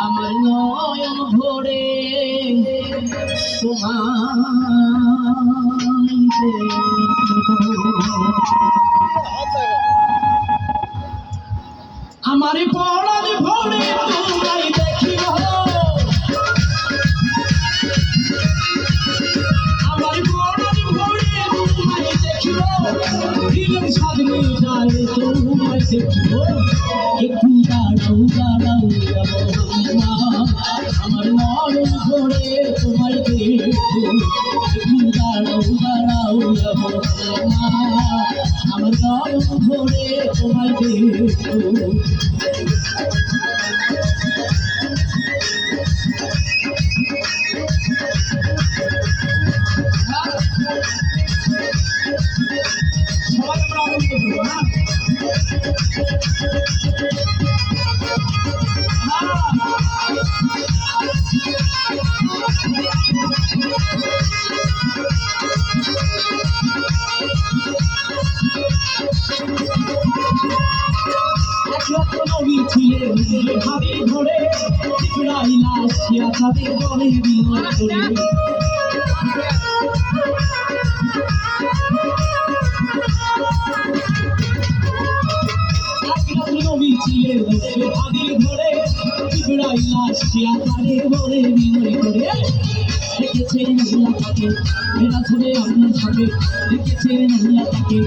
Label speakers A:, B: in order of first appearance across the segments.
A: আমার নয়ন ভরে আমার পরাণ ভরে তোমায় দেখিব আমার পরাণ ভরে তোমায় দেখিব দিলের সাধনে যায় তোমায় দেখিব একটু দাঁড়াও দাঁড়াও আমার নয়ন ভরে তোমায় দেখো একটু দাঁড়াও দাঁড়াও আমার নয়ন ভরে তোমায় দেখো ভাবে ধরে টিকড়াইলা শিয়া তাদের বলে বিনয় করে নবী ছিলেন ভাবে ধরে টিকড়াইলা শিয়া তাদের বলে বিনয় করে রেখেছেন আল্লাহ তাকে এরা ছবে আপনার সাথে রেখেছেন আল্লাহ তাকে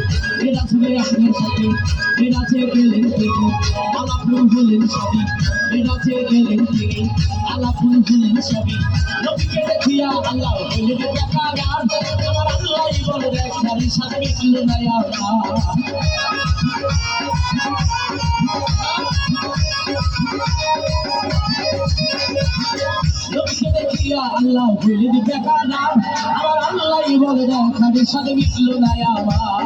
A: এরা ছবে আপনার সাথে এরাছে গেলেন থেকে আলাপুর হলেন সবই এরাছে গেলেন থেকে আলাপুর হলেন সবই নবীকে দেখিয়া আল্লাহ হইলেন বেকার আমার আল্লাহই বলে দেখ নারীর সাথে মিটল না নবীকে দেখিয়া আল্লাহ হইলেন বেকার আমার আল্লাহই বলে দেখ নারীর সাথে মিটল না আমার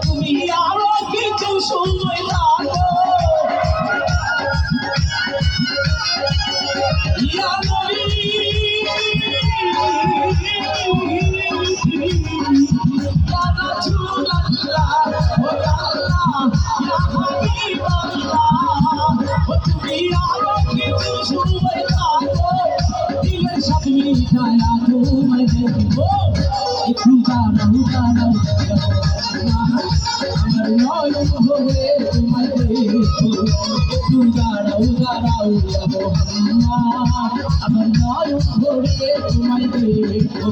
A: তুমি আরো কিছু সময় লাগো ইয়া নবী ইয়া রাসূলুল্লাহ ও আল্লাহ ইয়া হাবিবাল্লাহ তুমি আরো কিছু সময় লাগো দিলের সাথে মিটায়া তোমায় দেখবো একটু দাঁড়াও দাঁড়াও আমার নয়ন ভরে তোমায় দেখো একটু দাঁড়াও দাঁড়াও আমার নয়ন ভরে তোমায় দেখো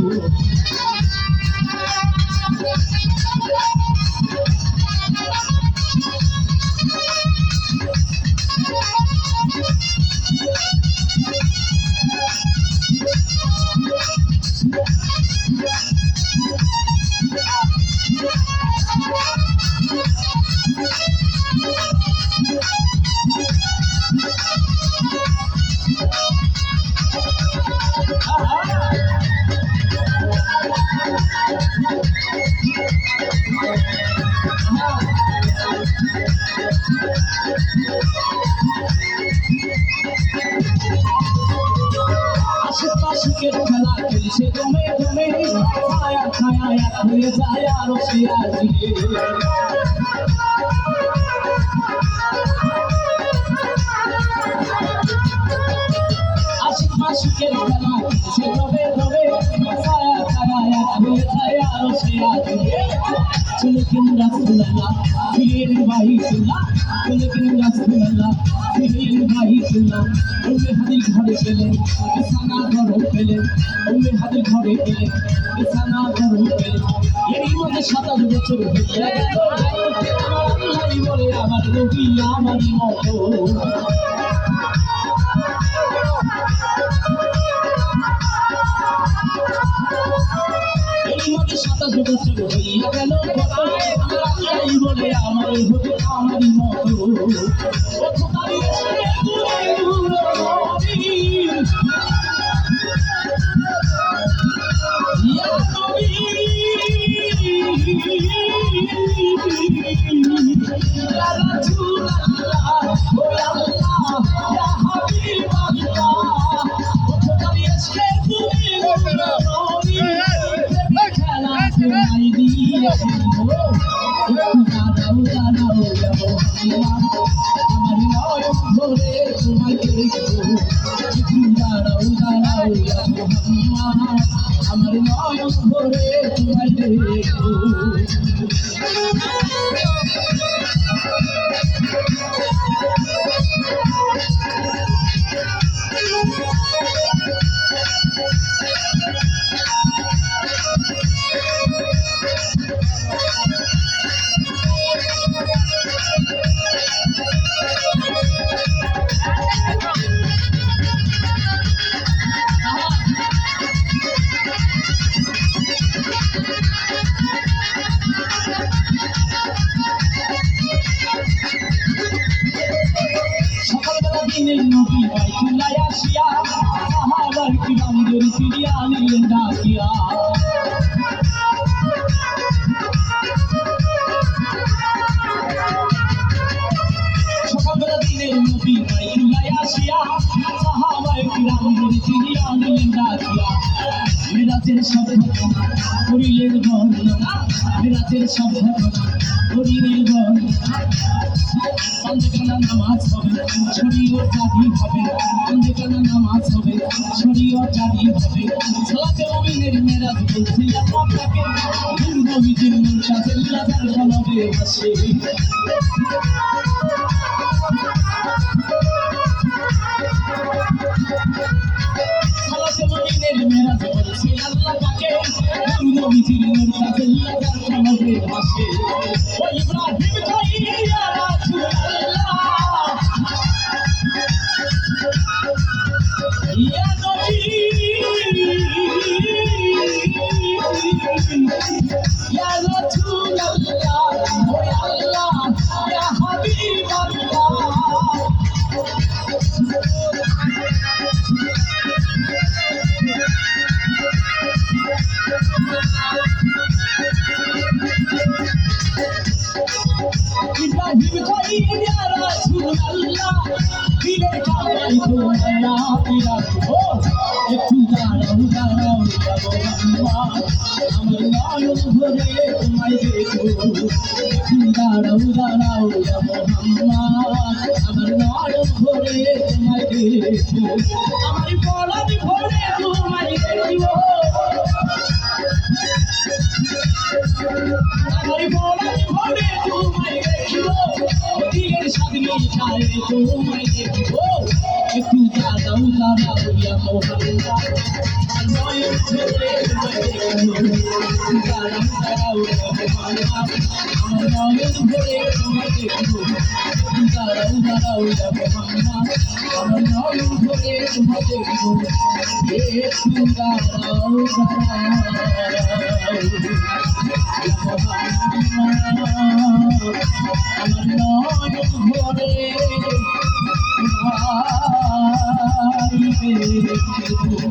A: আশেপাশের খেলা খেলছে দমে দমে ছায়া ছায়া এক হয়ে যায় আরো সে আজিয়ে আশেপাশের খেলা খেলছে দমে দমে ছায়া ছায়া এক হয়ে যায় আরো সে আজিয়ে চলেছেন রাসূলুল্লাহ ফিরেন বাইতুল্লাহ চলেছেন রাসূলুল্লাহ ফিরেন বাইতুল্লাহ উম্মে হাদির ঘরে গেলেন বিছানা গরম পেলেন উম্মে হাদির ঘরে গেলেন বিছানা গরম পেলেন এরই মধ্যে 27 বছর হয়ে গেল আমার আল্লাহই বলে আমার নবী আমারই মতো এরই মধ্যে 27 বছর হয়ে গেল আমার আল্লাহই বলে আমার নবী আমারই মতো আমার দিনের নবী বাইতুল্লায় আসিয়া সাহাবার কিরামদের ফিরিয়া নিলেন ডাকিয়া সকালবেলা দিনের নবী বাইতুল্লায় আসিয়া সাহাবার কিরামদের ফিরিয়া নিলেন ডাকিয়া মিরাজের সব ঘটনা করিলেন বর্ণনা মিরাজের সব ঘটনা করিলেন বর্ণনা অন্ধকানা নামাজ হবে শরীয়ত জারি হবে অন্ধকানা নামাজ হবে শরীয়ত জারি হবে সালাতে মুমিনের মেরাজ বলছে আপনাকে নূর নবীজির নূর সাজেল্লা যার কলবে ভাসে সালাতে মুমিনের মেরাজ বলছে আল্লাহ পাকে নূর নবীজির নূর সাজেল্লা যার কলবে ভাসে ও ইব্রাহিম খাইয়া রাসূলুল্লাহ ইয়া নবী ইয়া রাসূলুল্লাহ ও আল্লাহ ইয়া হাবিবাল্লাহ ইব্রাহিম খাইয়া রাসূলুল্লাহ দিলে কামাই তোমায়া বিরাট ও একটু দাঁড়াও দাঁড়াও যাবো আমার নয়ন ভরে তোমায় দেখো একটু দাঁড়াও দাঁড়াও যাবো আমার নয়ন ভরে তোমায় দেখো আমার পরাণ ভরে তোমায় দেখো আমার পরাণ ভরে তোমায় দেখো দিলের সাদনি চায় তোমায় দেখো একটু দাঁড়াও দাঁড়াও ইয়া মোহাম্মদ নয়ন ভরে তোমায় দেখো দাঁড়াও দাঁড়াও আমার নয়ন ভরে তোমায় দেখো দাঁড়াও দাঁড়াও ইয়া মোহাম্মদ আমার নয়ন ভরে তোমায় দেখো একটু দাঁড়াও দাঁড়াও আমার নয়ন ভরে তোমায় দেখো